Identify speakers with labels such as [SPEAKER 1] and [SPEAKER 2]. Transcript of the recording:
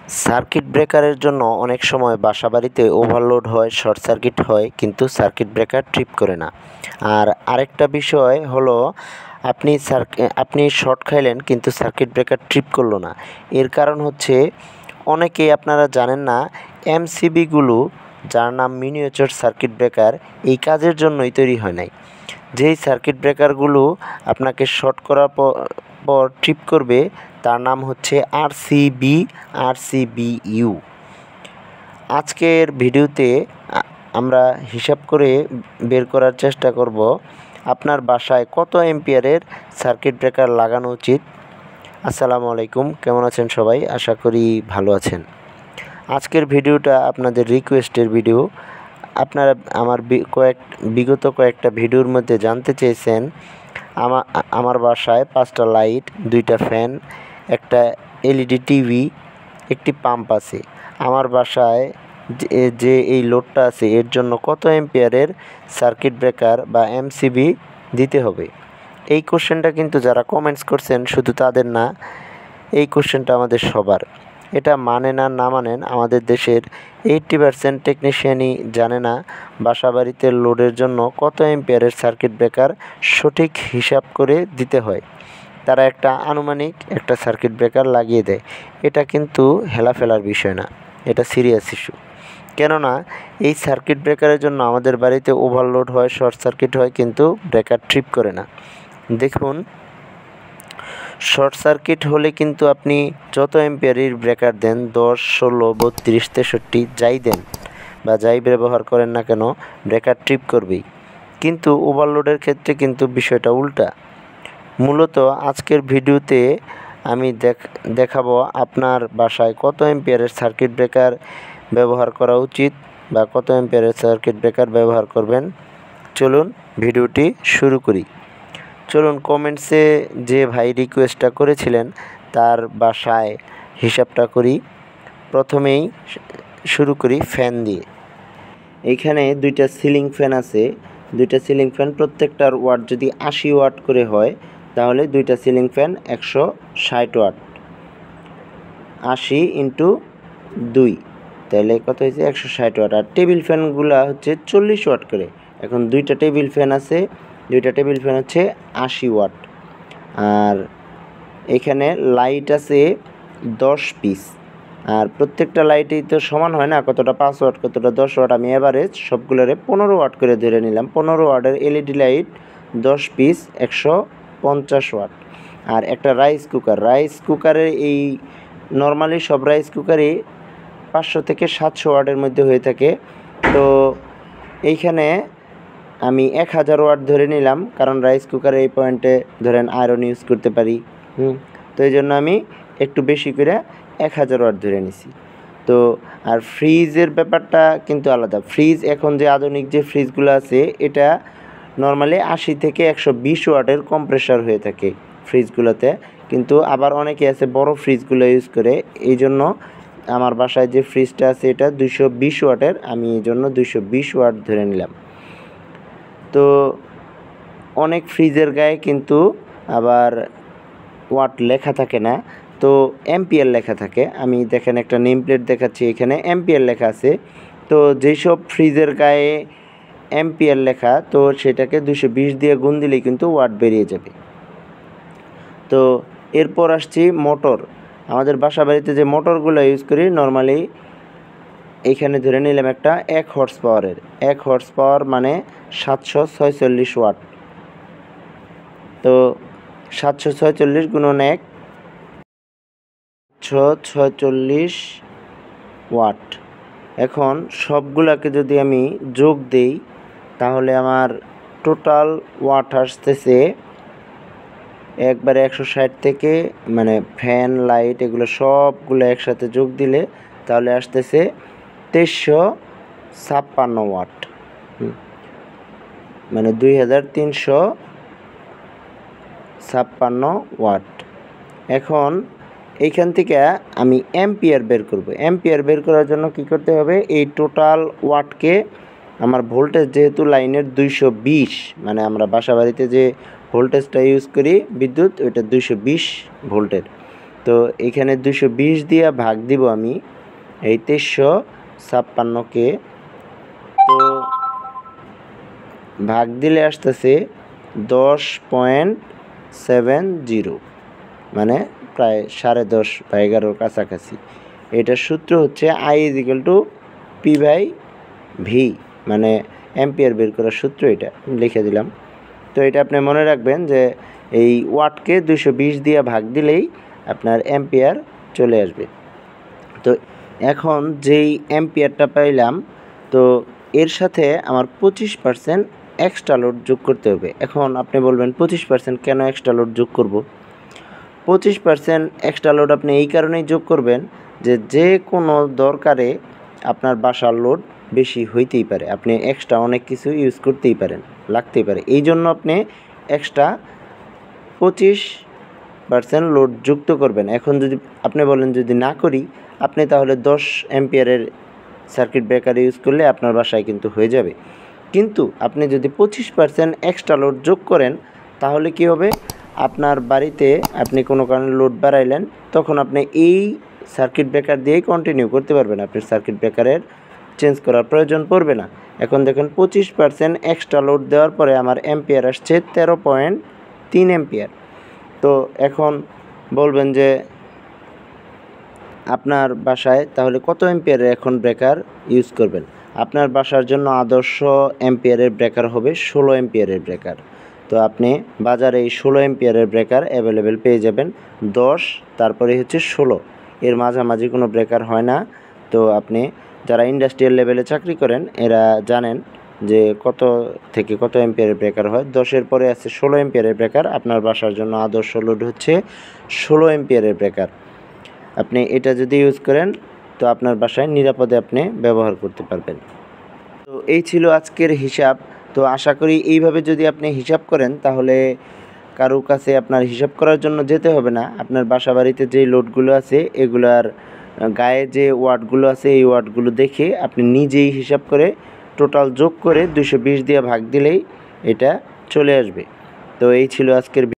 [SPEAKER 1] Circuit ব্রেকারের জন্য অনেক সময় বাসাবাড়িতে ওভারলোড হয়, শর্ট সার্কিট হয়, কিন্তু সার্কিট ব্রেকার ট্রিপ করে না। আর আরেকটা বিষয় হলো আপনি শর্ট খাইলেন কিন্তু সার্কিট ব্রেকার ট্রিপ করলো না। এর কারণ হচ্ছে অনেকেই আপনারা জানেন না, এমসিবিগুলো, যার নাম মিনিয়েচার সার্কিট ব্রেকার, এই কাজের জন্যই তৈরি হয় নাই। যেই সার্কিট ব্রেকারগুলো আপনাকে শর্ট করার পর ট্রিপ করবে তার নাম হচ্ছে আরসিবিইউ। আজকের ভিডিওতে আমরা হিসাব করে বের করার চেষ্টা করব আপনার বাসায় কত অ্যাম্পিয়ারের সার্কিট ব্রেকার লাগানো উচিত। আসসালামু আলাইকুম, কেমন আছেন সবাই? আশা করি ভালো আছেন। আজকের ভিডিওটা আপনাদের রিকোয়েস্টের ভিডিও। আপনারা আমার বিগত কয়েকটা ভিডিওর মধ্যে জানতে চেয়েছেন আমার বাসায় 5টা লাইট, 2টা ফ্যান, একটা এলইডি টিভি, একটি পাম্প আছে। আমার বাসায় যে এই লোডটা আছে এর জন্য কত অ্যাম্পিয়ারের সার্কিট ব্রেকার বা এমসিবি দিতে হবে। এই কোশ্চেনটা কিন্তু যারা কমেন্টস করছেন শুধু তাদের না, এই কোশ্চেনটা আমাদের সবার। এটা মানেন আর না মানেন, আমাদের দেশের 80% টেকনিশিয়ানই জানে না বাসাবাড়িতে লোডের জন্য কত অ্যাম্পিয়ারের সার্কিট ব্রেকার সঠিক হিসাব করে দিতে হয়। তারা একটা আনুমানিক একটা সার্কিট ব্রেকার লাগিয়ে দেয়। এটা কিন্তু হেলাফেলার বিষয় না, এটা সিরিয়াস ইস্যু। কেননা এই সার্কিট ব্রেকারের জন্য আমাদের বাড়িতে ওভারলোড হয়, শর্ট সার্কিট হয়, কিন্তু ব্রেকার ট্রিপ করে না। দেখুন, শর্ট সার্কিট হলে কিন্তু আপনি যত অ্যাম্পিয়ারের ব্রেকার দেন, 10, 16, 32, 63 যাই দেন বা যাই ব্যবহার করেন না কেন, ব্রেকার ট্রিপ করবেই। কিন্তু ওভারলোডের ক্ষেত্রে কিন্তু বিষয়টা উল্টা। মূলত আজকের ভিডিওতে আমি দেখাবো আপনার বাসায় কত অ্যাম্পিয়ারের সার্কিট ব্রেকার ব্যবহার করা উচিত বা কত অ্যাম্পিয়ারের সার্কিট ব্রেকার ব্যবহার করবেন। চলুন ভিডিওটি শুরু করি। চলুন কমেন্টসে যে ভাই রিকোয়েস্টটা করেছিলেন তার বাসায় হিসাবটা করি। প্রথমেই শুরু করি ফ্যান দিয়ে। এইখানে 2টা সিলিং ফ্যান আছে। 2টা সিলিং ফ্যান প্রত্যেকটার ওয়াট যদি 80 ওয়াট করে হয়, তাহলে 2টা সিলিং ফ্যান 160 ওয়াট। 80 × 2, তাহলে কত হয়েছে? 160 ওয়াট। আর টেবিল ফ্যানগুলো হচ্ছে 40 ওয়াট করে। এখন 2টা টেবিল ফ্যান আছে, 2টা টেবিল ফ্যান হচ্ছে 80 ওয়াট। আর এখানে লাইট আছে 10 পিস। আর প্রত্যেকটা লাইটেই তো সমান হয় না, কতটা 5 ওয়াট, কতটা 10 ওয়াট। আমি এভারেজ সবগুলোরে 15 ওয়াট করে ধরে নিলাম। 15 ওয়াটের এলইডি লাইট 10 পিস 150 ওয়াট। আর একটা রাইস কুকারের এই নর্মালি সব রাইস কুকারই 500 থেকে 700 ওয়াটের মধ্যে হয়ে থাকে। তো এইখানে আমি 1000 ওয়াট ধরে নিলাম, কারণ রাইস কুকারে এই পয়েন্টে ধরেন আয়রন ইউজ করতে পারি। তো এই জন্য আমি একটু বেশি করে 1000 ওয়াট ধরে নিছি। তো আর ফ্রিজের ব্যাপারটা কিন্তু আলাদা। ফ্রিজ এখন যে আধুনিক যে ফ্রিজগুলো আছে, এটা নর্মালি 80 থেকে 120 ওয়াটের কম্প্রেসার হয়ে থাকে ফ্রিজগুলোতে। কিন্তু আবার অনেকে আছে বড় ফ্রিজগুলো ইউজ করে। এই জন্য আমার বাসায় যে ফ্রিজটা আছে এটা 220 ওয়াটের, আমি এই জন্য 220 ওয়াট ধরে নিলাম। তো অনেক ফ্রিজের গায়ে কিন্তু আবার ওয়াট লেখা থাকে না, তো অ্যাম্পিয়ার লেখা থাকে। আমি দেখেন একটা নেম প্লেট দেখাচ্ছি, এখানে অ্যাম্পিয়ার লেখা আছে। তো যেসব ফ্রিজের গায়ে অ্যাম্পিয়ার লেখা, তো সেটাকে 220 দিয়ে গুণ দিলেই কিন্তু ওয়াট বেরিয়ে যাবে। তো এরপর আসছি মোটর। আমাদের বাসা বাড়িতে যে মোটরগুলো ইউজ করি, নর্মালি এইখানে ধরে নিলাম একটা 1 হর্স পাওয়ারের। 1 হর্স পাওয়ার মানে 746 ওয়াট। তো 746 গুণন 1, 746 ওয়াট। এখন সবগুলাকে যদি আমি যোগ দেই, তাহলে আমার টোটাল ওয়াট আসতেছে একবারে 160 থেকে, মানে ফ্যান, লাইট এগুলো সবগুলো একসাথে যোগ দিলে তাহলে আসতেছে 2356 ওয়াট, মানে 2356 ওয়াট। এখন এইখান থেকে আমি অ্যাম্পিয়ার বের করব। অ্যাম্পিয়ার বের করার জন্য কি করতে হবে? এই টোটাল ওয়াটকে আমার ভোল্টেজ যেহেতু লাইনের 220, মানে আমরা বাসা বাড়িতে যে ভোল্টেজটা ইউজ করি বিদ্যুৎ, ওইটা 220 ভোল্টের। তো এখানে 220 দিয়ে ভাগ দিব আমি এই 2356কে। তো ভাগ দিলে আসতেছে 10.70, মানে প্রায় 10.5 বা 11 কাছাকাছি। এটার সূত্র হচ্ছে I/P/V, মানে অ্যাম্পিয়ার বের করার সূত্র, এটা লিখে দিলাম। তো এটা আপনি মনে রাখবেন যে এই ওয়াটকে 220 দিয়ে ভাগ দিলেই আপনার অ্যাম্পিয়ার চলে আসবে। তো এখন যেই অ্যাম্পিয়ারটা পাইলাম, তো এর সাথে আমার 25% এক্সট্রা লোড যোগ করতে হবে। এখন আপনি বলবেন 25% কেন এক্সট্রা লোড যোগ করব? 25% এক্সট্রা লোড আপনি এই কারণেই যোগ করবেন যে কোনো দরকারে আপনার বাসার লোড বেশি হইতেই পারে, আপনি এক্সট্রা অনেক কিছু ইউজ করতেই পারেন, লাগতেই পারে। এই জন্য আপনি এক্সট্রা 25% লোড যুক্ত করবেন। এখন যদি আপনি বলেন যদি না করি, আপনি তাহলে 10 অ্যাম্পিয়ারের সার্কিট ব্রেকার ইউজ করলে আপনার বাসায় কিন্তু হয়ে যাবে। কিন্তু আপনি যদি 25% এক্সট্রা লোড যোগ করেন, তাহলে কি হবে, আপনার বাড়িতে আপনি কোনো কারণে লোড বাড়াইলেন, তখন আপনি এই সার্কিট ব্রেকার দিয়েই কন্টিনিউ করতে পারবেন, আপনার সার্কিট ব্রেকারের চেঞ্জ করার প্রয়োজন পড়বে না। এখন দেখেন 25% এক্সট্রা লোড দেওয়ার পরে আমার অ্যাম্পিয়ার আসছে 13.3 অ্যাম্পিয়ার। তো এখন বলবেন যে আপনার বাসায় তাহলে কত অ্যাম্পিয়ারের এখন ব্রেকার ইউজ করবেন? আপনার বাসার জন্য আদর্শ অ্যাম্পিয়ারের ব্রেকার হবে 16 অ্যাম্পিয়ারের ব্রেকার। তো আপনি বাজারে এই 16 অ্যাম্পিয়ারের ব্রেকার অ্যাভেলেবেল পেয়ে যাবেন। 10 তারপরে হচ্ছে 16, এর মাঝামাঝি কোনো ব্রেকার হয় না। তো আপনি যারা ইন্ডাস্ট্রিয়াল লেভেলে চাকরি করেন এরা জানেন যে কত থেকে কত অ্যাম্পিয়ারের ব্রেকার হয়। 10-এর পরে আছে 16 অ্যাম্পিয়ারের ব্রেকার। আপনার বাসার জন্য আদর্শ লোড হচ্ছে 16 অ্যাম্পিয়ারের ব্রেকার। আপনি এটা যদি ইউজ করেন তো আপনার বাসায় নিরাপদে আপনি ব্যবহার করতে পারবেন। তো এই ছিল আজকের হিসাব। তো আশা করি এইভাবে যদি আপনি হিসাব করেন তাহলে কারো কাছে আপনার হিসাব করার জন্য যেতে হবে না। আপনার বাসা বাড়িতে যেই লোডগুলো আছে এগুলার গায়ে যে ওয়াটগুলো আছে এই ওয়াটগুলো দেখে আপনি নিজেই হিসাব করে টোটাল যোগ করে 220 দিয়ে ভাগ দিলেই এটা চলে আসবে। তো এই ছিল আজকের